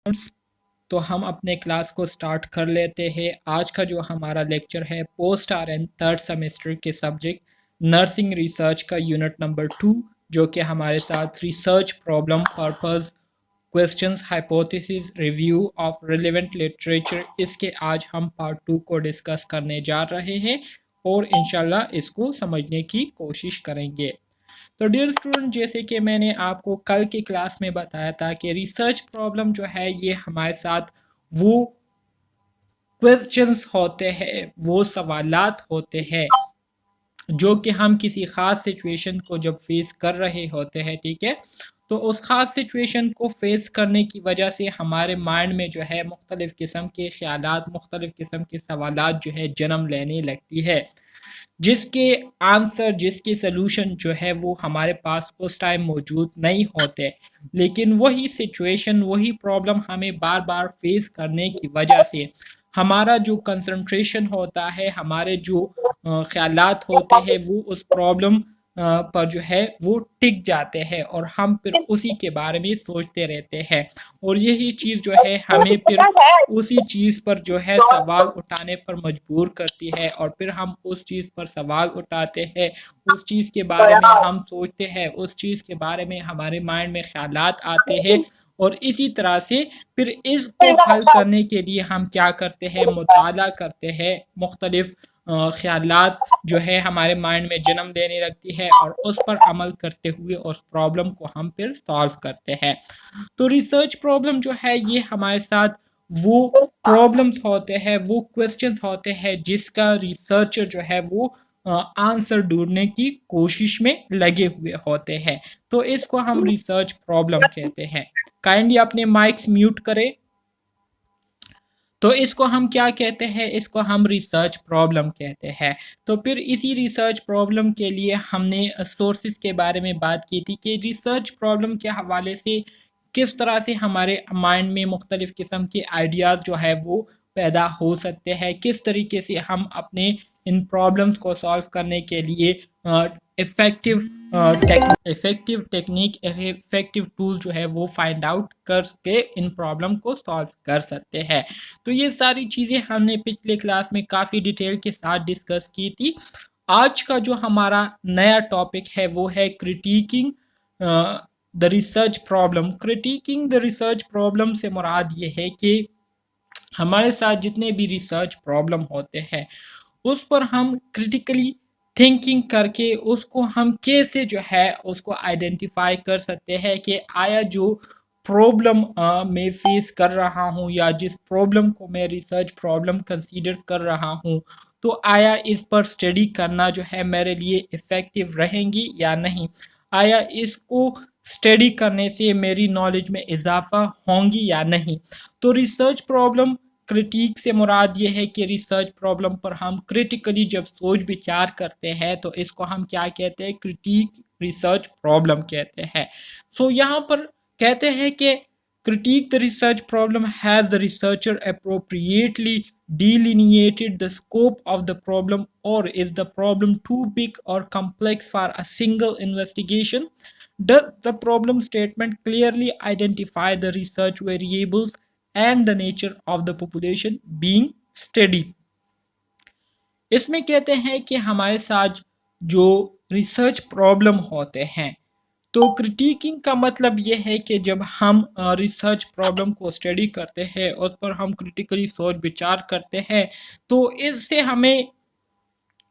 तो हम अपने क्लास को स्टार्ट कर लेते हैं। आज का जो हमारा लेक्चर है पोस्ट RN थर्ड सेमेस्टर के सब्जेक्ट नर्सिंग रिसर्च का यूनिट नंबर 2, जो कि हमारे साथ research problem purpose questions hypothesis review of relevant literature, इसके आज हम पार्ट 2 को डिस्कस करने जा रहे हैं और इंशाल्लाह इसको समझने की कोशिश करेंगे। तो डियर स्टूडेंट, जैसे कि मैंने आपको कल की क्लास में बताया था कि रिसर्च प्रॉब्लम जो है ये हमारे साथ वो क्वेश्चंस होते हैं, वो सवालात होते हैं जो कि हम किसी ख़ास सिचुएशन को जब फेस कर रहे होते हैं, ठीक है, तो उस ख़ास सिचुएशन को फेस करने की वजह से हमारे माइंड में जो है मुख्तलिफ़ किस्म के ख़्यालात, मुख्तलिफ़ किस्म के सवालात जो है जन्म लेने लगती है, जिसके आंसर, जिसके सलूशन जो है वो हमारे पास उस टाइम मौजूद नहीं होते। लेकिन वही सिचुएशन, वही प्रॉब्लम हमें बार बार फेस करने की वजह से हमारा जो कंसंट्रेशन होता है, हमारे जो ख्यालात होते हैं, वो उस प्रॉब्लम पर जो है वो टिक जाते हैं और हम फिर उसी के बारे में सोचते रहते हैं और यही चीज़ जो है हमें फिर उसी चीज़ पर जो है सवाल उठाने पर मजबूर करती है और फिर हम उस चीज़ पर सवाल उठाते हैं, उस चीज़ के बारे में हम सोचते हैं, उस चीज़ के बारे में हमारे माइंड में ख्यालात आते हैं और इसी तरह से फिर इसको हल करने के लिए हम क्या करते हैं, मुताला करते हैं, मुख्तलिफ ख्यालात जो है हमारे माइंड में जन्म देने लगती है और उस पर अमल करते हुए उस प्रॉब्लम को हम फिर सॉल्व करते हैं। तो रिसर्च प्रॉब्लम जो है ये हमारे साथ वो प्रॉब्लम्स होते हैं, वो क्वेश्चंस होते हैं जिसका रिसर्चर जो है वो आंसर ढूंढने की कोशिश में लगे हुए होते हैं। तो इसको हम रिसर्च प्रॉब्लम कहते हैं। काइंडली अपने माइक्स म्यूट करें। तो इसको हम क्या कहते हैं, इसको हम रिसर्च प्रॉब्लम कहते हैं। तो फिर इसी रिसर्च प्रॉब्लम के लिए हमने सोर्सेज के बारे में बात की थी कि रिसर्च प्रॉब्लम के हवाले से किस तरह से हमारे माइंड में मुख्तलिफ़ किस्म के आइडियाज़ जो है वो पैदा हो सकते हैं, किस तरीके से हम अपने इन प्रॉब्लम्स को सॉल्व करने के लिए effective effective technique, effective tool जो है वो फाइंड आउट करके इन प्रॉब्लम को सॉल्व कर सकते हैं। तो ये सारी चीज़ें हमने पिछले क्लास में काफ़ी डिटेल के साथ डिस्कस की थी। आज का जो हमारा नया टॉपिक है वो है critiquing the research problem. Critiquing the research problem से मुराद ये है कि हमारे साथ जितने भी रिसर्च प्रॉब्लम होते हैं उस पर हम क्रिटिकली थिंकिंग करके उसको हम कैसे जो है उसको आइडेंटिफाई कर सकते हैं कि आया जो प्रॉब्लम मैं फेस कर रहा हूँ या जिस प्रॉब्लम को मैं रिसर्च प्रॉब्लम कंसीडर कर रहा हूँ, तो आया इस पर स्टडी करना जो है मेरे लिए इफ़ेक्टिव रहेंगी या नहीं, आया इसको स्टडी करने से मेरी नॉलेज में इजाफा होंगी या नहीं। तो रिसर्च प्रॉब्लम क्रिटिक से मुराद ये है कि रिसर्च प्रॉब्लम पर हम क्रिटिकली जब सोच विचार करते हैं तो इसको हम क्या कहते हैं, क्रिटिक रिसर्च प्रॉब्लम कहते हैं। सो यहाँ पर कहते हैं कि critique the research problem has the researcher appropriately delineated the scope of the problem, or is the problem too big or complex for a single investigation? Does the problem statement clearly identify the research variables and the nature of the population being studied? इसमें कहते हैं कि हमारे साथ जो research problem होते हैं, तो क्रिटिकिंग का मतलब ये है कि जब हम रिसर्च प्रॉब्लम को स्टडी करते हैं उस पर हम क्रिटिकली सोच विचार करते हैं, तो इससे हमें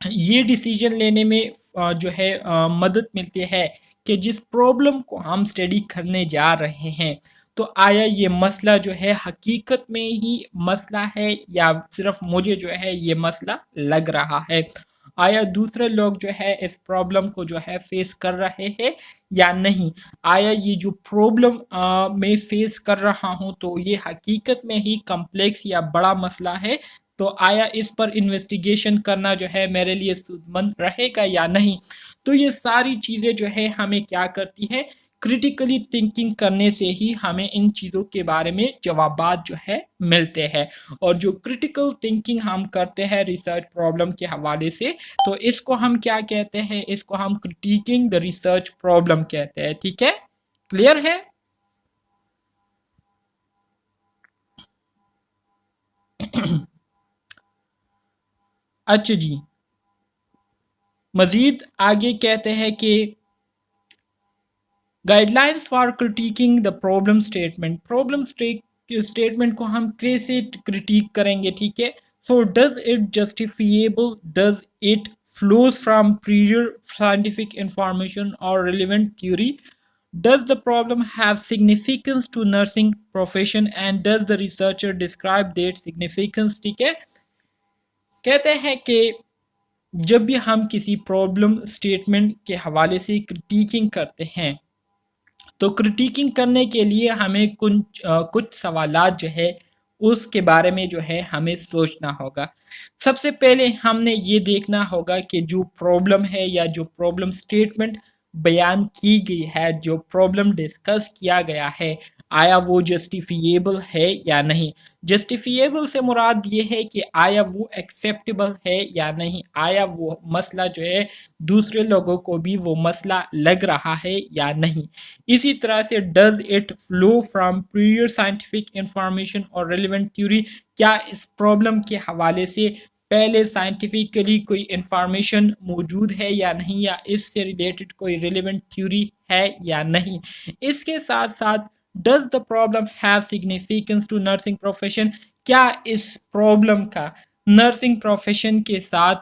ये डिसीजन लेने में जो है मदद मिलती है कि जिस प्रॉब्लम को हम स्टडी करने जा रहे हैं, तो आया ये मसला जो है हकीकत में ही मसला है या सिर्फ मुझे जो है ये मसला लग रहा है, आया दूसरे लोग जो है इस प्रॉब्लम को जो है फेस कर रहे हैं या नहीं, आया ये जो प्रॉब्लम मैं फेस कर रहा हूँ तो ये हकीकत में ही कम्प्लेक्स या बड़ा मसला है, तो आया इस पर इन्वेस्टिगेशन करना जो है मेरे लिए सूदमंद रहेगा या नहीं। तो ये सारी चीज़ें जो है हमें क्या करती है, क्रिटिकली थिंकिंग करने से ही हमें इन चीज़ों के बारे में जवाबात जो है मिलते हैं। और जो क्रिटिकल थिंकिंग हम करते हैं रिसर्च प्रॉब्लम के हवाले से, तो इसको हम क्या कहते हैं, इसको हम क्रिटिकिंग द रिसर्च प्रॉब्लम कहते हैं। ठीक है, क्लियर है? अच्छा जी, मजीद आगे कहते हैं कि guidelines for critiquing the problem statement को हम कैसे क्रिटिक करेंगे, ठीक है। So does it justifiable, does it flows from previous scientific information और relevant theory, does the problem have significance to nursing profession and does the researcher describe that significance, ठीक है। कहते हैं कि जब भी हम किसी प्रॉब्लम स्टेटमेंट के हवाले से क्रिटिकिंग करते हैं, तो क्रिटिकिंग करने के लिए हमें कुछ सवालात जो है उसके बारे में जो है हमें सोचना होगा। सबसे पहले हमने ये देखना होगा कि जो प्रॉब्लम है या जो प्रॉब्लम स्टेटमेंट बयान की गई है, जो प्रॉब्लम डिस्कस किया गया है, आया वो जस्टिफिएबल है या नहीं। जस्टिफिएबल से मुराद ये है कि आया वो एक्सेप्टेबल है या नहीं, आया वो मसला जो है दूसरे लोगों को भी वो मसला लग रहा है या नहीं। इसी तरह से does it flow from previous scientific information और रेलिवेंट थ्योरी, क्या इस प्रॉब्लम के हवाले से पहले साइंटिफिकली कोई इंफॉर्मेशन मौजूद है या नहीं, या इससे रिलेटेड कोई रिलेवेंट थ्योरी है या नहीं। इसके साथ साथ does the problem have significance to nursing profession, क्या इस प्रॉब्लम का नर्सिंग प्रोफेशन के साथ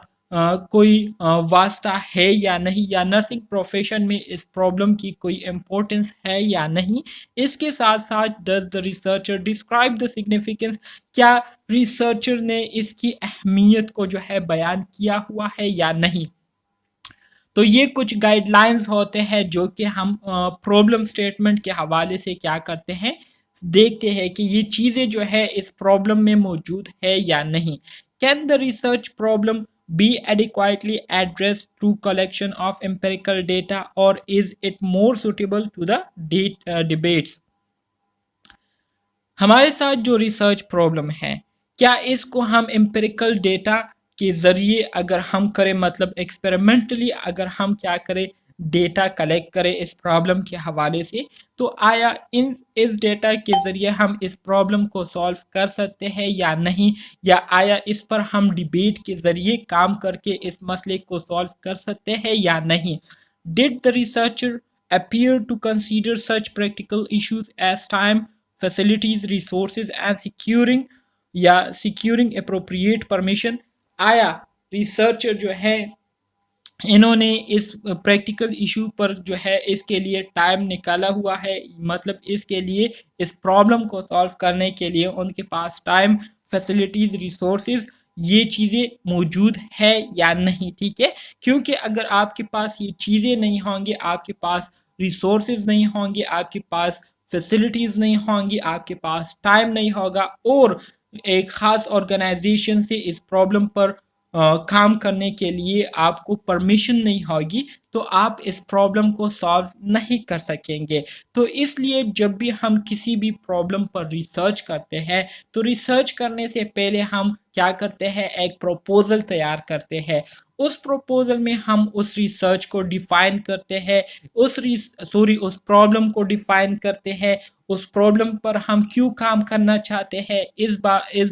कोई वास्ता है या नहीं, या नर्सिंग प्रोफेशन में इस प्रॉब्लम की कोई इम्पोर्टेंस है या नहीं। इसके साथ साथ does the researcher describe the significance, क्या रिसर्चर ने इसकी अहमियत को जो है बयान किया हुआ है या नहीं। तो ये कुछ गाइडलाइंस होते हैं जो कि हम प्रॉब्लम स्टेटमेंट के हवाले से क्या करते हैं, देखते हैं कि ये चीज़ें जो है इस प्रॉब्लम में मौजूद है या नहीं। Can the research problem be adequately addressed through collection of empirical data or is it more suitable to the debates। हमारे साथ जो रिसर्च प्रॉब्लम है, क्या इसको हम एम्पिरिकल डेटा के ज़रिए अगर हम करें, मतलब एक्सपेरिमेंटली अगर हम क्या करें, डेटा कलेक्ट करें इस प्रॉब्लम के हवाले से, तो आया इस डेटा के ज़रिए हम इस प्रॉब्लम को सॉल्व कर सकते हैं या नहीं, या आया इस पर हम डिबेट के ज़रिए काम करके इस मसले को सॉल्व कर सकते हैं या नहीं। Did the researcher appear to consider such practical issues as time, facilities, resources and securing appropriate permission। आया रिसर्चर जो है इन्होंने इस प्रैक्टिकल इशू पर जो है इसके लिए टाइम निकाला हुआ है, मतलब इसके लिए इस प्रॉब्लम को सॉल्व करने के लिए उनके पास टाइम, फैसिलिटीज़, रिसोर्सेज ये चीज़ें मौजूद है या नहीं, ठीक है। क्योंकि अगर आपके पास ये चीज़ें नहीं होंगी, आपके पास रिसोर्सेज नहीं होंगे, आपके पास फैसिलिटीज़ नहीं होंगी, आपके पास टाइम नहीं होगा और एक ख़ास ऑर्गेनाइजेशन से इस प्रॉब्लम पर काम करने के लिए आपको परमिशन नहीं होगी, तो आप इस प्रॉब्लम को सॉल्व नहीं कर सकेंगे। तो इसलिए जब भी हम किसी भी प्रॉब्लम पर रिसर्च करते हैं, तो रिसर्च करने से पहले हम क्या करते हैं, एक प्रपोजल तैयार करते हैं। उस प्रपोजल में हम उस रिसर्च को डिफाइन करते हैं, उस प्रॉब्लम को डिफाइन करते हैं, उस प्रॉब्लम पर हम क्यों काम करना चाहते हैं इस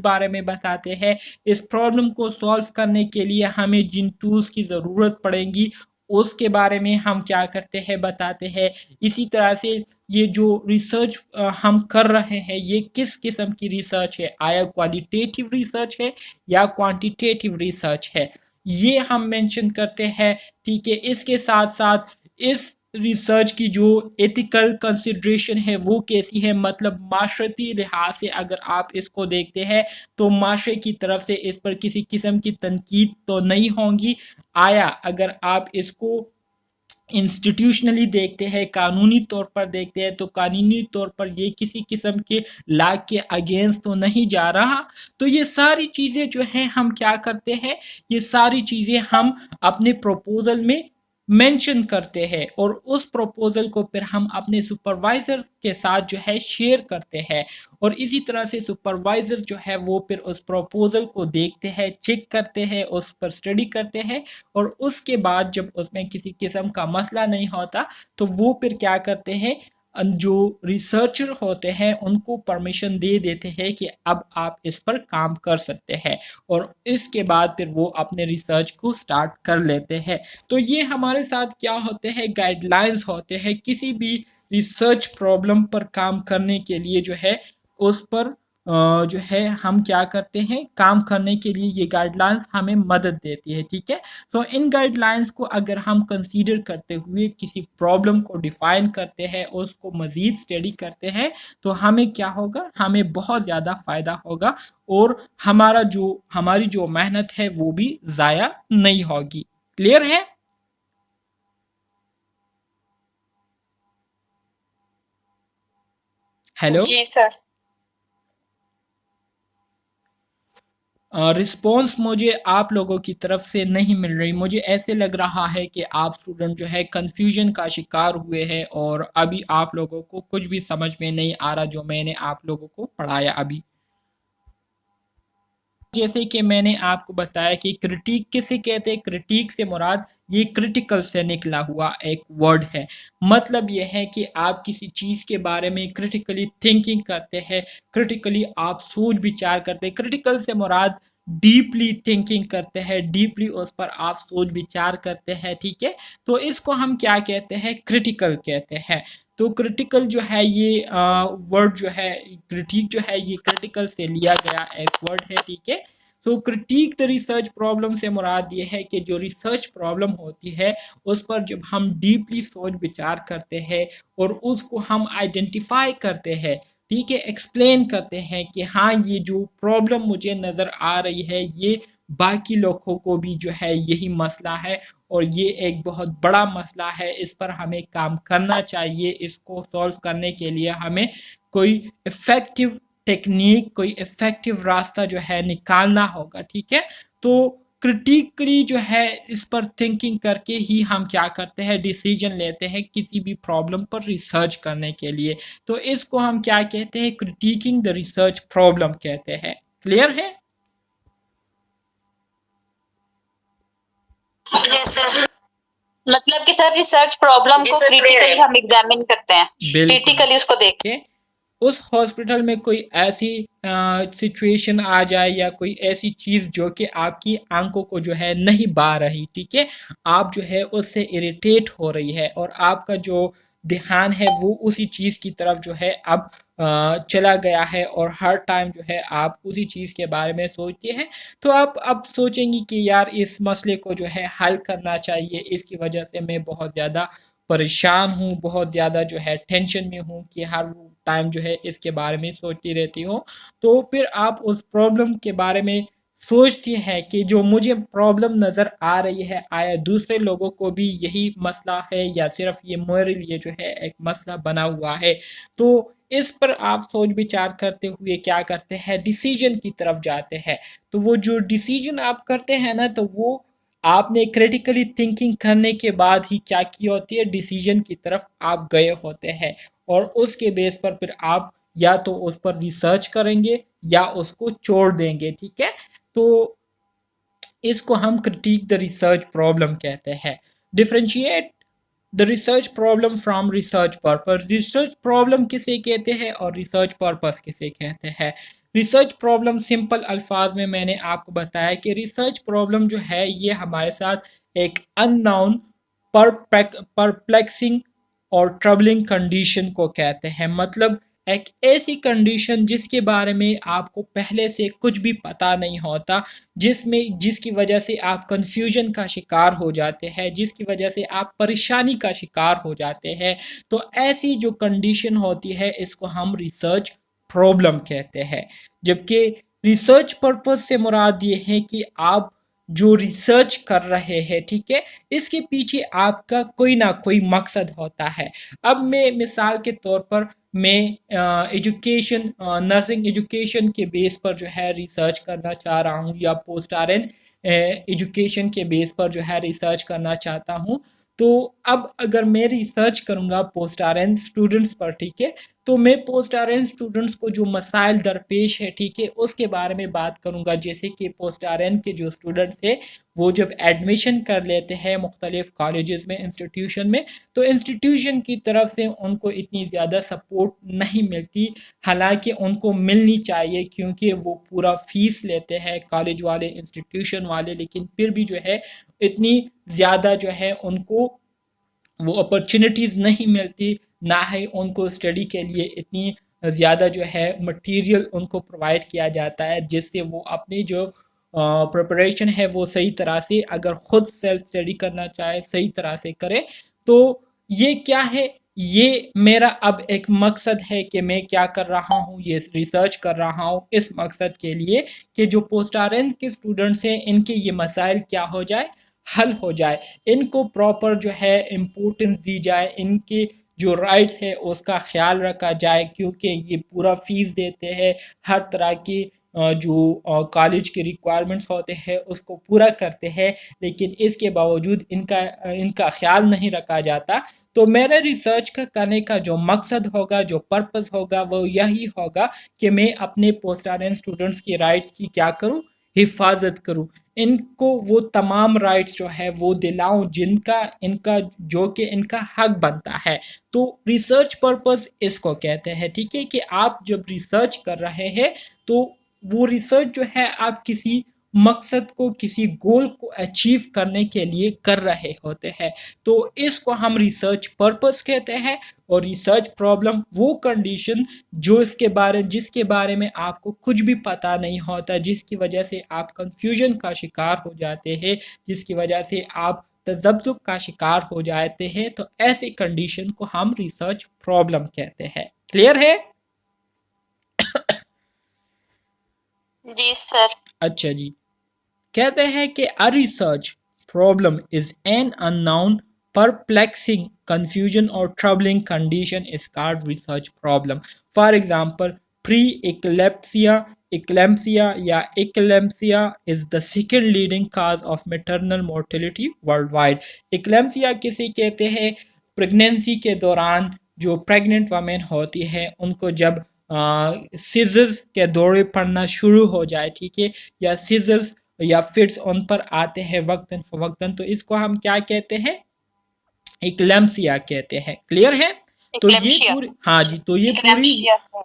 बारे में बताते हैं। इस प्रॉब्लम को सॉल्व करने के लिए हमें जिन टूल्स की ज़रूरत पड़ेगी उसके बारे में हम क्या करते हैं, बताते हैं। इसी तरह से ये जो रिसर्च हम कर रहे हैं ये किस किस्म की रिसर्च है, आया क्वालिटेटिव रिसर्च है या क्वांटिटेटिव रिसर्च है, ये हम मेंशन करते हैं, ठीक है। इसके साथ साथ इस रिसर्च की जो एथिकल कंसिड्रेशन है वो कैसी है, मतलब माशरती लिहाज से अगर आप इसको देखते हैं तो माशरे की तरफ से इस पर किसी किस्म की तनकीद तो नहीं होंगी। आया अगर आप इसको इंस्टीट्यूशनली देखते हैं, कानूनी तौर पर देखते हैं, तो कानूनी तौर पर ये किसी किस्म के लॉ के अगेंस्ट तो नहीं जा रहा। तो ये सारी चीज़ें जो हैं हम क्या करते हैं, ये सारी चीज़ें हम अपने प्रपोजल में मेंशन करते हैं और उस प्रपोजल को फिर हम अपने सुपरवाइज़र के साथ जो है शेयर करते हैं, और इसी तरह से सुपरवाइज़र जो है वो फिर उस प्रपोजल को देखते हैं, चेक करते हैं, उस पर स्टडी करते हैं, और उसके बाद जब उसमें किसी किस्म का मसला नहीं होता तो वो फिर क्या करते हैं, जो रिसर्चर होते हैं उनको परमिशन दे देते हैं कि अब आप इस पर काम कर सकते हैं, और इसके बाद फिर वो अपने रिसर्च को स्टार्ट कर लेते हैं। तो ये हमारे साथ क्या होते हैं, गाइडलाइंस होते हैं किसी भी रिसर्च प्रॉब्लम पर काम करने के लिए जो है, उस पर जो है हम क्या करते हैं, काम करने के लिए ये गाइडलाइंस हमें मदद देती है, ठीक है। सो इन गाइडलाइंस को अगर हम कंसीडर करते हुए किसी प्रॉब्लम को डिफाइन करते हैं, उसको मज़ीद स्टडी करते हैं, तो हमें क्या होगा, हमें बहुत ज़्यादा फ़ायदा होगा, और हमारी जो मेहनत है वो भी ज़ाया नहीं होगी। क्लियर है? हेलो। जी सर। रिस्पॉन्स मुझे आप लोगों की तरफ से नहीं मिल रही। मुझे ऐसे लग रहा है कि आप स्टूडेंट जो है कन्फ्यूजन का शिकार हुए हैं, और अभी आप लोगों को कुछ भी समझ में नहीं आ रहा जो मैंने आप लोगों को पढ़ाया अभी। जैसे कि मैंने आपको बताया कि क्रिटिक किसे कहते हैं, क्रिटिक से मुराद ये क्रिटिकल से निकला हुआ एक वर्ड है। मतलब ये है कि आप किसी चीज़ के बारे में क्रिटिकली थिंकिंग करते हैं, क्रिटिकली आप सोच विचार करते हैं। क्रिटिकल से मुराद डीपली थिंकिंग करते हैं, डीपली उस पर आप सोच विचार करते हैं, ठीक है। तो इसको हम क्या कहते हैं, क्रिटिकल कहते हैं। तो क्रिटिकल जो है ये वर्ड जो है, क्रिटिक जो है ये क्रिटिकल से लिया गया एक वर्ड है, ठीक है। तो क्रिटिक द रिसर्च प्रॉब्लम से मुराद ये है कि जो रिसर्च प्रॉब्लम होती है उस पर जब हम डीपली सोच विचार करते हैं और उसको हम आइडेंटिफाई करते हैं, ठीक है, एक्सप्लेन करते हैं कि हाँ ये जो प्रॉब्लम मुझे नज़र आ रही है ये बाकी लोगों को भी जो है यही मसला है, और ये एक बहुत बड़ा मसला है, इस पर हमें काम करना चाहिए। इसको सॉल्व करने के लिए हमें कोई इफ़ेक्टिव टेक्निक, कोई इफ़ेक्टिव रास्ता जो है निकालना होगा, ठीक है। तो क्रिटिकली जो है इस पर थिंकिंग करके ही हम क्या करते हैं, डिसीजन लेते हैं किसी भी प्रॉब्लम पर रिसर्च करने के लिए। तो इसको हम क्या कहते हैं, क्रिटिकिंग द रिसर्च प्रॉब्लम कहते हैं। क्लियर है? Yes sir. मतलब कि सर रिसर्च प्रॉब्लम को क्रिटिकली हम एग्जामिन करते हैं, बिल्कुल। क्रिटिकली उसको देख के उस हॉस्पिटल में कोई ऐसी सिचुएशन आ जाए या कोई ऐसी चीज़ जो कि आपकी आंखों को जो है नहीं बा रही, ठीक है, आप जो है उससे इरिटेट हो रही है, और आपका जो ध्यान है वो उसी चीज़ की तरफ जो है अब चला गया है, और हर टाइम जो है आप उसी चीज़ के बारे में सोचते हैं। तो आप अब सोचेंगी कि यार इस मसले को जो है हल करना चाहिए, इसकी वजह से मैं बहुत ज़्यादा परेशान हूँ, बहुत ज़्यादा जो है टेंशन में हूँ कि हर टाइम जो है इसके बारे में सोचती रहती हूँ। तो फिर आप उस प्रॉब्लम के बारे में सोचती हैं कि जो मुझे प्रॉब्लम नज़र आ रही है, आया दूसरे लोगों को भी यही मसला है या सिर्फ ये मेरे लिए जो है एक मसला बना हुआ है। तो इस पर आप सोच विचार करते हुए क्या करते हैं, डिसीजन की तरफ जाते हैं। तो वो जो डिसीजन आप करते हैं ना, तो वो आपने क्रिटिकली थिंकिंग करने के बाद ही क्या की होती है, डिसीजन की तरफ आप गए होते हैं, और उसके बेस पर फिर आप या तो उस पर रिसर्च करेंगे या उसको छोड़ देंगे, ठीक है। तो इसको हम क्रिटिक द रिसर्च प्रॉब्लम कहते हैं। Differentiate the research problem from research purpose. Research problem किसे कहते हैं और रिसर्च पर्पस किसे कहते हैं? रिसर्च प्रॉब्लम सिंपल अल्फाज में मैंने आपको बताया कि रिसर्च प्रॉब्लम जो है ये हमारे साथ एक अननोन परप्लेक्सिंग और ट्रबलिंग कंडीशन को कहते हैं। मतलब एक ऐसी कंडीशन जिसके बारे में आपको पहले से कुछ भी पता नहीं होता, जिसकी वजह से आप कंफ्यूजन का शिकार हो जाते हैं, जिसकी वजह से आप परेशानी का शिकार हो जाते हैं। तो ऐसी जो कंडीशन होती है इसको हम रिसर्च प्रॉब्लम कहते हैं। जबकि रिसर्च पर्पस से मुराद ये है कि आप जो रिसर्च कर रहे हैं, ठीक है, इसके पीछे आपका कोई ना कोई मकसद होता है। अब मैं मिसाल के तौर पर मैं एजुकेशन नर्सिंग एजुकेशन के बेस पर जो है रिसर्च करना चाह रहा हूँ, या पोस्ट RN एजुकेशन के बेस पर जो है रिसर्च करना चाहता हूँ। तो अब अगर मैं रिसर्च करूँगा पोस्ट RN स्टूडेंट्स पर, ठीक है, तो मैं पोस्ट RN स्टूडेंट्स को जो मसाइल दरपेश है, ठीक है, उसके बारे में बात करूँगा। जैसे कि पोस्ट RN के जो स्टूडेंट्स है वो जब एडमिशन कर लेते हैं मुख्तलिफ कॉलेजेस में, इंस्टीट्यूशन में, तो इंस्टीट्यूशन की तरफ से उनको इतनी ज़्यादा सपोर्ट नहीं मिलती, हालांकि उनको मिलनी चाहिए, क्योंकि वो पूरा फीस लेते हैं कॉलेज वाले, इंस्टीट्यूशन वाले, लेकिन फिर भी जो है इतनी ज़्यादा जो है उनको वो अपॉर्चुनिटीज़ नहीं मिलती, ना ही उनको स्टडी के लिए इतनी ज़्यादा जो है मटेरियल उनको प्रोवाइड किया जाता है, जिससे वो अपनी जो प्रिपरेशन है वो सही तरह से, अगर ख़ुद सेल्फ स्टडी करना चाहे, सही तरह से करे। तो ये क्या है, ये मेरा अब एक मकसद है कि मैं क्या कर रहा हूँ, ये रिसर्च कर रहा हूँ इस मकसद के लिए कि जो पोस्ट RN के स्टूडेंट्स हैं इनके ये मसाइल क्या हो जाए, हल हो जाए, इनको प्रॉपर जो है इम्पोर्टेंस दी जाए, इनके जो राइट्स है उसका ख्याल रखा जाए, क्योंकि ये पूरा फीस देते हैं, हर तरह की जो कॉलेज के रिक्वायरमेंट्स होते हैं उसको पूरा करते हैं, लेकिन इसके बावजूद इनका इनका ख्याल नहीं रखा जाता। तो मेरे रिसर्च का करने का जो मकसद होगा, जो पर्पस होगा, वो यही होगा कि मैं अपने पोस्ट RN स्टूडेंट्स की राइट्स की क्या करूं, हिफाजत करूं, इनको वो तमाम राइट्स जो है वो दिलाऊं जिनका इनका जो कि इनका हक बनता है। तो रिसर्च पर्पस इसको कहते हैं, ठीक है, कि आप जब रिसर्च कर रहे हैं तो वो रिसर्च जो है आप किसी मकसद को, किसी गोल को अचीव करने के लिए कर रहे होते हैं, तो इसको हम रिसर्च पर्पस कहते हैं। और रिसर्च प्रॉब्लम वो कंडीशन जो जिसके बारे में आपको कुछ भी पता नहीं होता, जिसकी वजह से आप कंफ्यूजन का शिकार हो जाते हैं, जिसकी वजह से आप तजब्जुब का शिकार हो जाते हैं, तो ऐसी कंडीशन को हम रिसर्च प्रॉब्लम कहते हैं। क्लियर है? जी सर। अच्छा जी, कहते हैं कि अ research problem is an unknown perplexing confusion or troubling condition is called research problem. For example, pre-eclampsia, eclampsia या eclampsia is the second leading cause of maternal mortality worldwide. eclampsia किसे कहते हैं? प्रेगनेंसी के दौरान जो प्रेग्नेंट वमेन होती है उनको जब सीजर्स के दौरे पड़ना शुरू हो जाए, ठीक है, या सीजर्स या फिट्स उन पर आते हैं वक्तन फवक्तन, तो इसको हम क्या कहते हैं? इक्लेम्सिया कहते हैं। क्लियर है? तो ये पूरी, हाँ जी, तो ये पूरी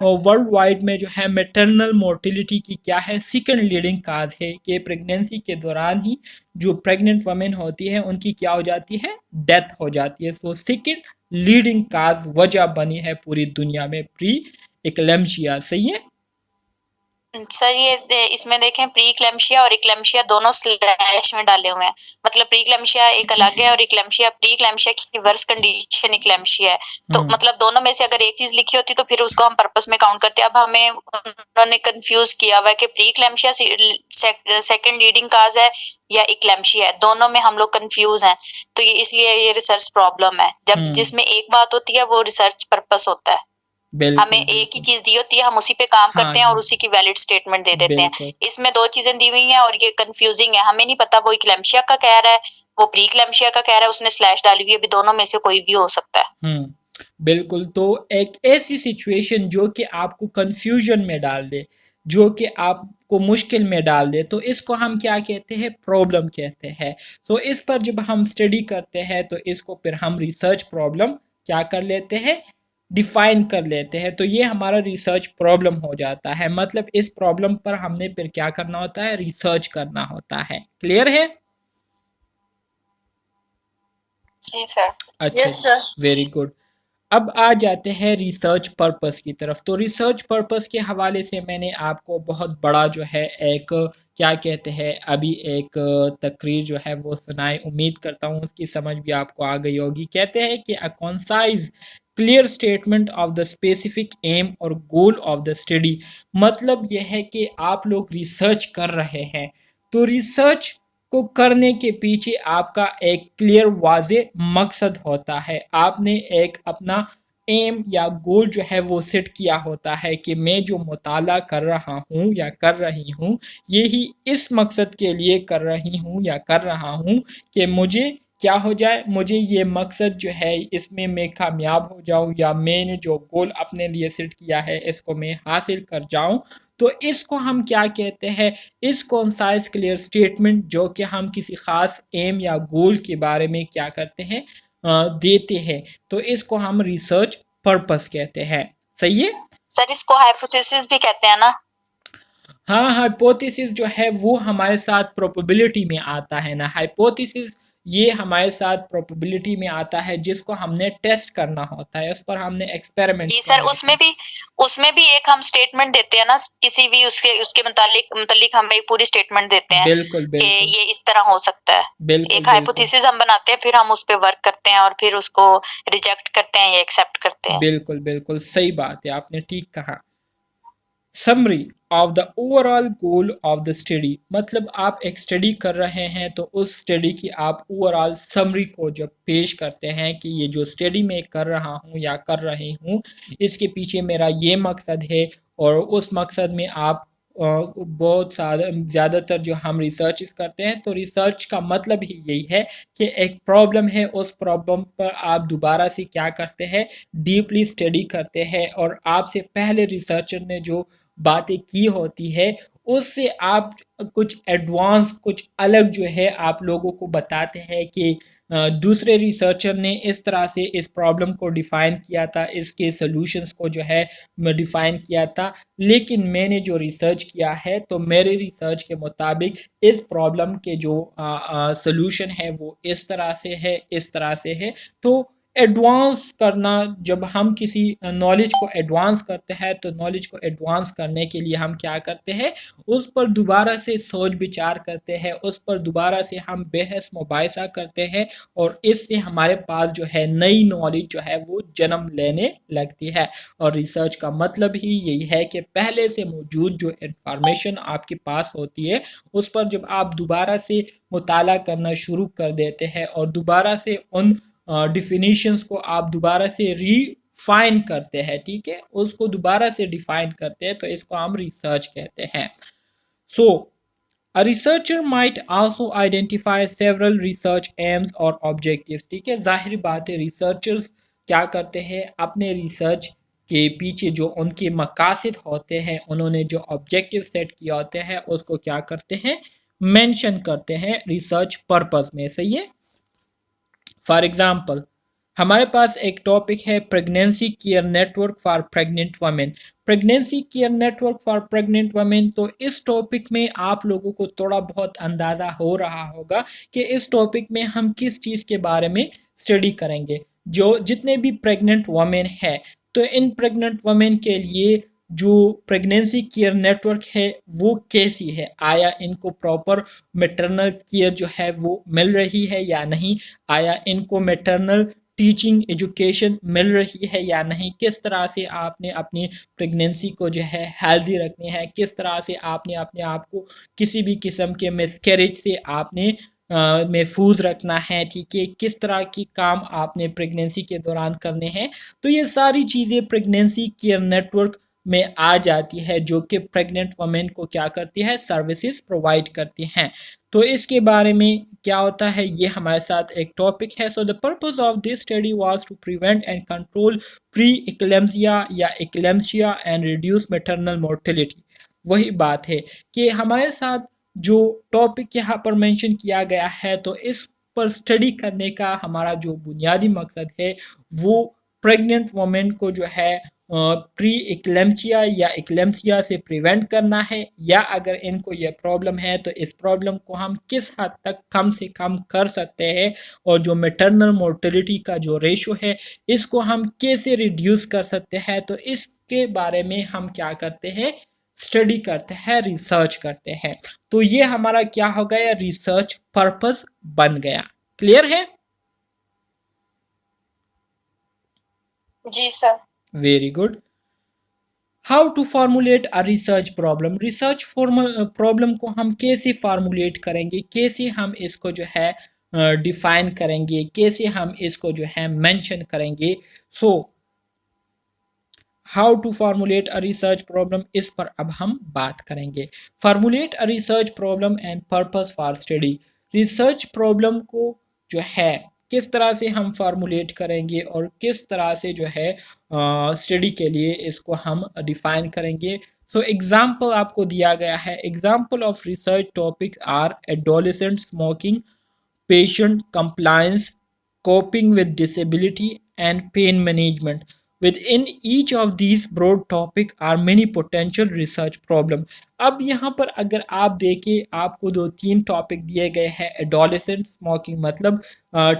वर्ल्ड वाइड में जो है मैटरनल मोर्टिलिटी की क्या है, सेकंड लीडिंग काज है, कि प्रेगनेंसी के दौरान ही जो प्रेग्नेंट वमेन होती है उनकी क्या हो जाती है, डेथ हो जाती है। सो सेकंड लीडिंग काज वजह बनी है पूरी दुनिया में प्री इक्लेम्सिया। सही है सर? ये इसमें देखें, प्री इक्लेम्शिया और इक्लेम्शिया दोनों स्लैश में डाले हुए हैं, मतलब प्री इक्लेम्शिया एक अलग है और इक्लेम्शिया, प्री इक्लेम्शिया की वर्स कंडीशन इक्लेम्शिया है। तो मतलब दोनों में से अगर एक चीज लिखी होती तो फिर उसको हम पर्पस में काउंट करते हैं। अब हमें उन्होंने कंफ्यूज किया हुआ है कि प्री इक्लेम्शिया सेकंड लीडिंग काज है या इक्लेम्शिया है, दोनों में हम लोग कंफ्यूज हैं। तो ये इसलिए ये रिसर्च प्रॉब्लम है। जब जिसमें एक बात होती है वो रिसर्च पर्पस होता है। हमें एक ही चीज दी होती है, हम उसी पे काम करते हैं और उसी की वैलिड स्टेटमेंट दे देते हैं। इसमें दो चीजें दी हुई हैं और ये कंफ्यूजिंग है, हमें नहीं पता वो इक्लेम्शिया का कह रहा है, वो प्री इक्लेम्शिया का कह रहा है, उसने स्लैश डाली हुई है, अभी दोनों में से कोई भी हो सकता है। बिल्कुल। तो एक ऐसी सिचुएशन जो कि आपको कंफ्यूजन में डाल दे, जो कि आपको मुश्किल में डाल दे, तो इसको हम क्या कहते हैं, प्रॉब्लम कहते हैं। तो इस पर जब हम स्टडी करते हैं तो इसको फिर हम रिसर्च प्रॉब्लम क्या कर लेते हैं, डिफाइन कर लेते हैं। तो ये हमारा रिसर्च प्रॉब्लम हो जाता है, मतलब इस प्रॉब्लम पर हमने फिर क्या करना होता है, रिसर्च करना होता है। क्लियर है? जी सर। अच्छा, yes, सर। Very good. अब आ जाते हैं रिसर्च पर्पस की तरफ। तो रिसर्च पर्पस के हवाले से मैंने आपको बहुत बड़ा जो है एक क्या कहते हैं अभी एक तकरीर जो है वो सुनाई, उम्मीद करता हूँ उसकी समझ भी आपको आ गई होगी। कहते हैं कि a concise clear statement of the specific aim और गोल ऑफ द स्टडी, मतलब यह है कि आप लोग रिसर्च कर रहे हैं, तो रिसर्च को करने के पीछे आपका एक क्लियर वाज़े मकसद होता है। आपने एक अपना एम या गोल जो है वो सेट किया होता है कि मैं जो मुताला कर रहा हूँ या कर रही हूँ, यही इस मकसद के लिए कर रही हूँ या कर रहा हूँ कि मुझे क्या हो जाए, मुझे ये मकसद जो है इसमें मैं कामयाब हो जाऊँ या मैंने जो गोल अपने लिए सेट किया है इसको मैं हासिल कर जाऊँ। तो इसको हम क्या कहते हैं, इस कॉन्साइज क्लियर स्टेटमेंट जो कि हम किसी ख़ास एम या गोल के बारे में क्या करते हैं, देते हैं, तो इसको हम रिसर्च पर्पस कहते हैं। सही है। सर इसको हाइपोथेसिस भी कहते हैं ना? हाँ, हाइपोथेसिस जो है वो हमारे साथ प्रोबेबिलिटी में आता है ना। हाइपोथेसिस ये हमारे साथ प्रोबेबिलिटी में आता है जिसको हमने टेस्ट करना होता है, उस पर हमने एक्सपेरिमेंट जी सर, करने होते हैं। उसमें भी एक हम स्टेटमेंट देते हैं ना, किसी भी उसके उसके मुतालिक हम एक पूरी स्टेटमेंट देते हैं बिल्कुल कि बिल्कुल ये इस तरह हो सकता है। बिल्कुल एक बिल्कुल हाइपोथेसिस हम बनाते हैं, फिर हम उस पे वर्क करते हैं और फिर उसको रिजेक्ट करते हैं या एक्सेप्ट करते हैं। बिल्कुल बिल्कुल सही बात है, आपने ठीक कहा। Summary of the overall goal of the study, मतलब आप एक स्टडी कर रहे हैं तो उस स्टडी की आप ओवरऑल समरी को जब पेश करते हैं कि ये जो स्टडी मैं कर रहा हूँ या कर रही हूँ, इसके पीछे मेरा ये मकसद है, और उस मकसद में आप बहुत सारे ज़्यादातर जो हम रिसर्च करते हैं, तो रिसर्च का मतलब ही यही है कि एक प्रॉब्लम है, उस प्रॉब्लम पर आप दोबारा से क्या करते हैं, डीपली स्टडी करते हैं, और आपसे पहले रिसर्चर ने जो बातें की होती है उससे आप कुछ एडवांस, कुछ अलग जो है आप लोगों को बताते हैं कि दूसरे रिसर्चर ने इस तरह से इस प्रॉब्लम को डिफ़ाइन किया था, इसके सॉल्यूशंस को जो है डिफ़ाइन किया था, लेकिन मैंने जो रिसर्च किया है तो मेरे रिसर्च के मुताबिक इस प्रॉब्लम के जो सॉल्यूशन है वो इस तरह से है, इस तरह से है। तो एडवांस करना, जब हम किसी नॉलेज को एडवांस करते हैं तो नॉलेज को एडवांस करने के लिए हम क्या करते हैं, उस पर दोबारा से सोच विचार करते हैं, उस पर दोबारा से हम बहस मुबाहिसा करते हैं, और इससे हमारे पास जो है नई नॉलेज जो है वो जन्म लेने लगती है। और रिसर्च का मतलब ही यही है कि पहले से मौजूद जो इंफॉर्मेशन आपके पास होती है उस पर जब आप दोबारा से मुताला करना शुरू कर देते हैं और दोबारा से उन डिफिनीशंस को आप दोबारा से रिफाइन करते हैं, ठीक है, उसको दोबारा से डिफाइन करते हैं, तो इसको हम रिसर्च कहते हैं। सो a researcher might also identify several research aims or objectives, ठीक है, जाहिर बात है रिसर्चर्स क्या करते हैं, अपने रिसर्च के पीछे जो उनके मकासद होते हैं, उन्होंने जो ऑब्जेक्टिव सेट किए होते हैं उसको क्या करते हैं, मेंशन करते हैं रिसर्च पर्पस में। सही है। फॉर एग्जाम्पल हमारे पास एक टॉपिक है pregnancy care network for pregnant women. Pregnancy care network for pregnant women, तो इस टॉपिक में आप लोगों को थोड़ा बहुत अंदाज़ा हो रहा होगा कि इस टॉपिक में हम किस चीज़ के बारे में स्टडी करेंगे। जो जितने भी प्रेग्नेंट वमेन है, तो इन प्रेग्नेंट वमेन के लिए जो प्रेगनेंसी केयर नेटवर्क है वो कैसी है, आया इनको प्रॉपर मैटरनल केयर जो है वो मिल रही है या नहीं, आया इनको मैटरनल टीचिंग एजुकेशन मिल रही है या नहीं, किस तरह से आपने अपनी प्रेगनेंसी को जो है हेल्दी रखनी है, किस तरह से आपने अपने आप को किसी भी किस्म के मिसकैरेज से आपने महफूज रखना है, ठीक है, किस तरह की काम आपने प्रेगनेंसी के दौरान करने हैं। तो ये सारी चीज़ें प्रेगनेंसी केयर नेटवर्क में आ जाती है, जो कि प्रेग्नेंट वमेन को क्या करती है, सर्विसेज प्रोवाइड करती हैं। तो इसके बारे में क्या होता है, ये हमारे साथ एक टॉपिक है। So the purpose of this study was to prevent and control preeclampsia या eclampsia and reduce maternal mortality. वही बात है कि हमारे साथ जो टॉपिक यहाँ पर मेंशन किया गया है, तो इस पर स्टडी करने का हमारा जो बुनियादी मकसद है वो प्रेग्नेंट वोमेन को जो है प्री इक्लेम्सिया या इक्लेम्सिया से प्रिवेंट करना है, या अगर इनको यह प्रॉब्लम है तो इस प्रॉब्लम को हम किस हद तक कम से कम कर सकते हैं, और जो मैटरनल मोर्टेलिटी का जो रेशो है इसको हम कैसे रिड्यूस कर सकते हैं, तो इसके बारे में हम क्या करते हैं, स्टडी करते हैं, रिसर्च करते हैं। तो ये हमारा क्या हो गया, रिसर्च पर्पस बन गया। क्लियर है। जी sir. Very good. How to formulate a research problem, research problem को हम कैसे फार्मूलेट करेंगे, कैसे हम इसको जो है डिफाइन करेंगे, कैसे हम इसको जो है मेंशन करेंगे। So how to formulate a research problem, इस पर अब हम बात करेंगे। Formulate a research problem and purpose for study. Research problem को जो है किस तरह से हम फार्मूलेट करेंगे और किस तरह से जो है स्टडी के लिए इसको हम डिफाइन करेंगे। सो एग्जाम्पल आपको दिया गया है। Example of research topic are adolescent smoking, patient compliance, coping with disability, and pain management. Within each of these broad topic are many potential research problem. अब यहाँ पर अगर आप देखें, आपको दो तीन टॉपिक दिए गए हैं। एडोलेसेंट स्मोकिंग मतलब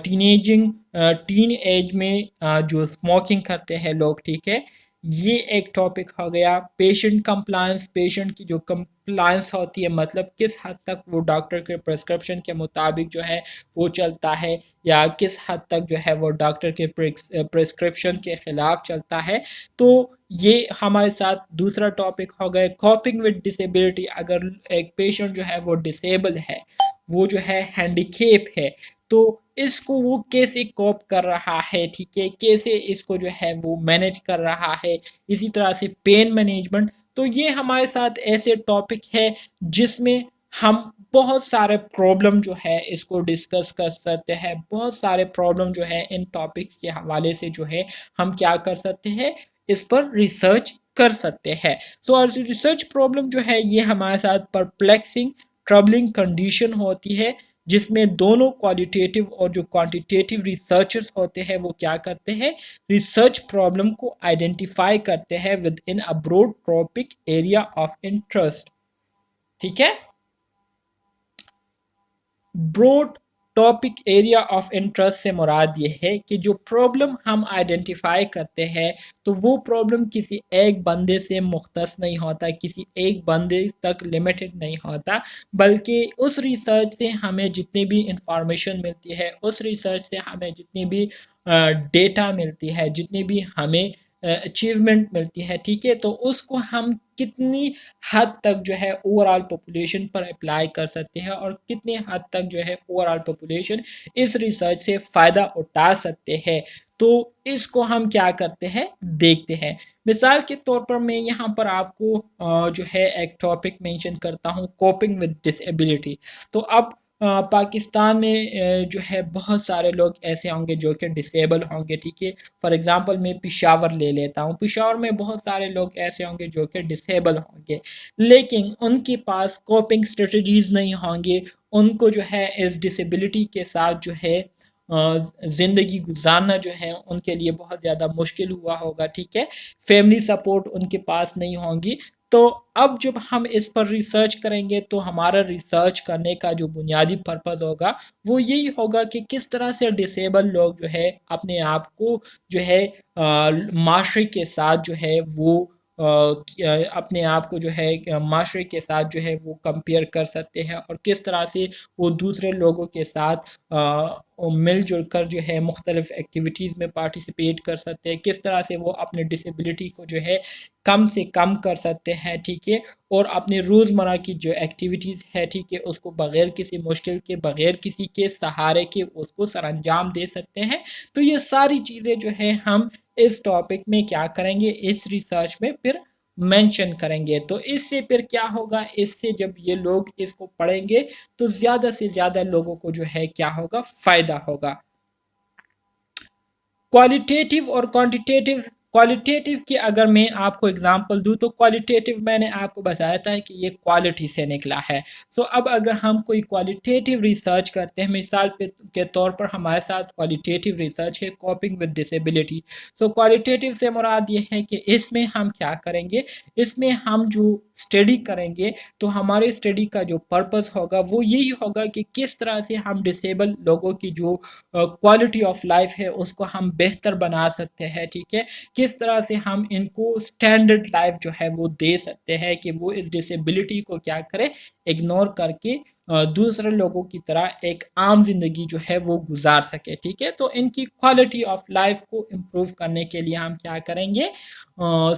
टीन एज में जो स्मोकिंग करते हैं लोग, ठीक है, ये एक टॉपिक हो गया। पेशेंट कंप्लायंस, पेशेंट की जो कंप्लायंस होती है मतलब किस हद तक वो डॉक्टर के प्रिस्क्रिप्शन के मुताबिक जो है वो चलता है, या किस हद तक जो है वो डॉक्टर के प्रिस्क्रिप्शन के खिलाफ चलता है। तो ये हमारे साथ दूसरा टॉपिक हो गया। कॉपिंग विद डिसेबिलिटी, अगर एक पेशेंट जो है वो डिसेबल है, वो जो है हैंडीकेप है, तो इसको वो कैसे कोप कर रहा है, ठीक है, कैसे इसको जो है वो मैनेज कर रहा है। इसी तरह से पेन मैनेजमेंट। तो ये हमारे साथ ऐसे टॉपिक है जिसमें हम बहुत सारे प्रॉब्लम जो है इसको डिस्कस कर सकते हैं। बहुत सारे प्रॉब्लम जो है इन टॉपिक्स के हवाले से जो है हम क्या कर सकते हैं, इस पर रिसर्च कर सकते हैं। सो रिसर्च प्रॉब्लम जो है ये हमारे साथ परप्लेक्सिंग ट्रबलिंग कंडीशन होती है, जिसमें दोनों क्वालिटेटिव और जो क्वांटिटेटिव रिसर्चर्स होते हैं वो क्या करते हैं, रिसर्च प्रॉब्लम को आइडेंटिफाई करते हैं within a broad topic area of interest. ठीक है, broad topic area of interest से मुराद ये है कि जो प्रॉब्लम हम आइडेंटिफाई करते हैं तो वो प्रॉब्लम किसी एक बंदे से मुख्तस नहीं होता, किसी एक बंदे तक लिमिटेड नहीं होता, बल्कि उस रिसर्च से हमें जितनी भी इंफॉर्मेशन मिलती है, उस रिसर्च से हमें जितनी भी डेटा मिलती है, जितनी भी हमें अचीवमेंट मिलती है, ठीक है, तो उसको हम कितनी हद तक जो है ओवरऑल पॉपुलेशन पर अप्लाई कर सकते हैं और कितनी हद तक जो है ओवरऑल पॉपुलेशन इस रिसर्च से फ़ायदा उठा सकते हैं। तो इसको हम क्या करते हैं, देखते हैं। मिसाल के तौर पर मैं यहाँ पर आपको जो है एक टॉपिक मेंशन करता हूँ, कोपिंग विद डिसेबिलिटी। तो अब पाकिस्तान में जो है बहुत सारे लोग ऐसे होंगे जो कि डिसेबल होंगे, ठीक है। फॉर एग्जांपल मैं पिशावर ले लेता हूँ। पिशावर में बहुत सारे लोग ऐसे होंगे जो कि डिसेबल होंगे, लेकिन उनके पास कोपिंग स्ट्रेटजीज नहीं होंगे। उनको जो है इस डिसेबिलिटी के साथ जो है ज़िंदगी गुजारना जो है उनके लिए बहुत ज़्यादा मुश्किल हुआ होगा, ठीक है। फैमिली सपोर्ट उनके पास नहीं होंगी। तो अब जब हम इस पर रिसर्च करेंगे तो हमारा रिसर्च करने का जो बुनियादी पर्पज़ होगा वो यही होगा कि किस तरह से डिसेबल लोग जो है अपने आप को जो है माशरे के साथ जो है वो अपने आप को जो है माशरे के साथ जो है वो कंपेयर कर सकते हैं और किस तरह से वो दूसरे लोगों के साथ मिलजुल कर जो है मुख्तलिफ एक्टिविटीज़ में पार्टिसिपेट कर सकते हैं, किस तरह से वो अपने डिसेबिलिटी को जो है कम से कम कर सकते हैं, ठीक है, और अपने रोज़मर्रा की जो एक्टिविटीज़ है, ठीक है, उसको बग़ैर किसी मुश्किल के, बग़ैर किसी के सहारे के उसको सरअंजाम दे सकते हैं। तो ये सारी चीज़ें जो है हम इस टॉपिक में क्या करेंगे, इस रिसर्च में फिर मेंशन करेंगे। तो इससे फिर क्या होगा, इससे जब ये लोग इसको पढ़ेंगे तो ज़्यादा से ज़्यादा लोगों को जो है क्या होगा, फ़ायदा होगा। क्वालिटेटिव और क्वांटिटेटिव। क्वालिटेटिव की अगर मैं आपको एग्जांपल दूं तो क्वालिटेटिव मैंने आपको बताया था कि ये क्वालिटी से निकला है। सो अब अगर हम कोई क्वालिटेटिव रिसर्च करते हैं, मिसाल के तौर पर हमारे साथ क्वालिटेटिव रिसर्च है कॉपिंग विद डिसेबिलिटी। सो क्वालिटेटिव से मुराद ये है कि इसमें हम क्या करेंगे, इसमें हम जो स्टडी करेंगे तो हमारे स्टडी का जो पर्पस होगा वो यही होगा कि किस तरह से हम डिसेबल लोगों की जो क्वालिटी ऑफ लाइफ है उसको हम बेहतर बना सकते हैं, ठीक है। किस तरह से हम इनको स्टैंडर्ड लाइफ जो है वो दे सकते हैं कि वो इस डिसेबिलिटी को क्या करें, इग्नोर करके दूसरे लोगों की तरह एक आम जिंदगी जो है वो गुजार सके, ठीक है। तो इनकी क्वालिटी ऑफ लाइफ को इम्प्रूव करने के लिए हम क्या करेंगे,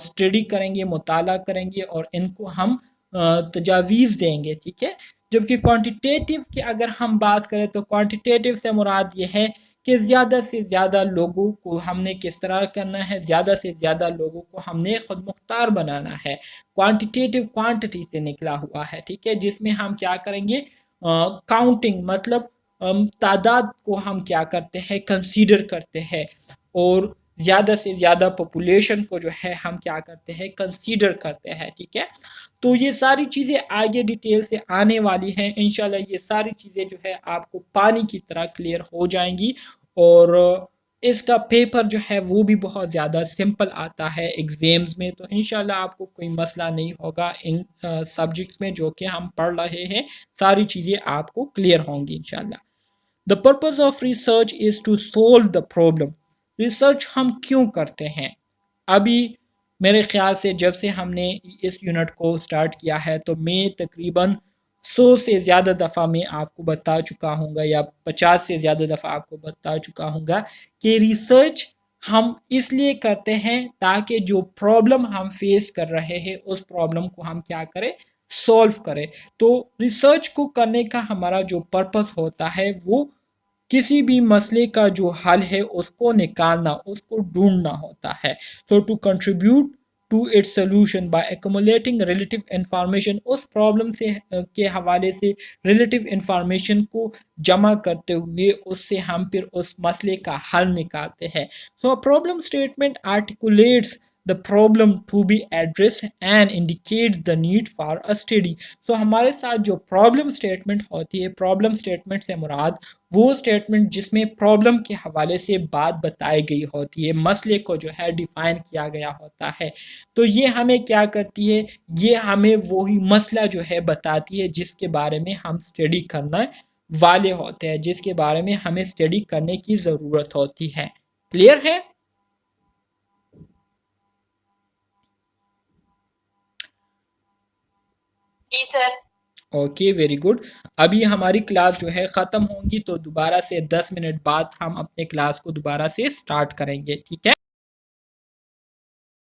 स्टडी करेंगे, मुताला करेंगे और इनको हम तजावीज़ देंगे, ठीक है। जबकि क्वांटिटेटिव की अगर हम बात करें तो क्वांटिटेटिव से मुराद ये है कि ज़्यादा से ज़्यादा लोगों को हमने किस तरह करना है, ज़्यादा से ज़्यादा लोगों को हमने खुद मुख्तार बनाना है। क्वांटिटेटिव क्वांटिटी से निकला हुआ है, ठीक है, जिसमें हम क्या करेंगे, काउंटिंग मतलब तादाद को हम क्या करते हैं, कंसीडर करते हैं, और ज़्यादा से ज़्यादा पॉपुलेशन को जो है हम क्या करते हैं, कंसीडर करते हैं, ठीक है। तो ये सारी चीज़ें आगे डिटेल से आने वाली हैं इंशाल्लाह। ये सारी चीज़ें जो है आपको पानी की तरह क्लियर हो जाएंगी, और इसका पेपर जो है वो भी बहुत ज़्यादा सिंपल आता है एग्ज़ाम्स में। तो इंशाल्लाह आपको कोई मसला नहीं होगा इन सब्जेक्ट्स में जो कि हम पढ़ रहे हैं, सारी चीज़ें आपको क्लियर होंगी इंशाल्लाह। The purpose of research is to solve the problem. Research हम क्यों करते हैं? अभी मेरे ख्याल से जब से हमने इस यूनिट को स्टार्ट किया है तो मैं तकरीबन 100 से ज़्यादा दफ़ा मैं आपको बता चुका हूँगा, या 50 से ज़्यादा दफ़ा आपको बता चुका हूँगा कि रिसर्च हम इसलिए करते हैं ताकि जो प्रॉब्लम हम फेस कर रहे हैं उस प्रॉब्लम को हम क्या करें, सॉल्व करें। तो रिसर्च को करने का हमारा जो पर्पस होता है वो किसी भी मसले का जो हल है उसको निकालना, उसको ढूंढना होता है। So to contribute to its solution by accumulating relative information, उस प्रॉब्लम से के हवाले से रिलेटिव इंफॉर्मेशन को जमा करते हुए उससे हम फिर उस मसले का हल निकालते हैं। So a problem statement articulates the problem to be addressed and indicates the need for a study। so हमारे साथ जो प्रॉब्लम स्टेटमेंट होती है, प्रॉब्लम स्टेटमेंट से मुराद वो स्टेटमेंट जिसमें प्रॉब्लम के हवाले से बात बताई गई होती है, मसले को जो है डिफाइन किया गया होता है। तो ये हमें क्या करती है, ये हमें वही मसला जो है बताती है जिसके बारे में हम स्टडी करना वाले होते हैं, जिसके बारे में हमें स्टडी करने की ज़रूरत होती है। क्लियर है? जी सर। Okay, very good. अभी हमारी क्लास जो है ख़त्म होंगी तो दोबारा से 10 मिनट बाद हम अपने क्लास को दोबारा से स्टार्ट करेंगे, ठीक है।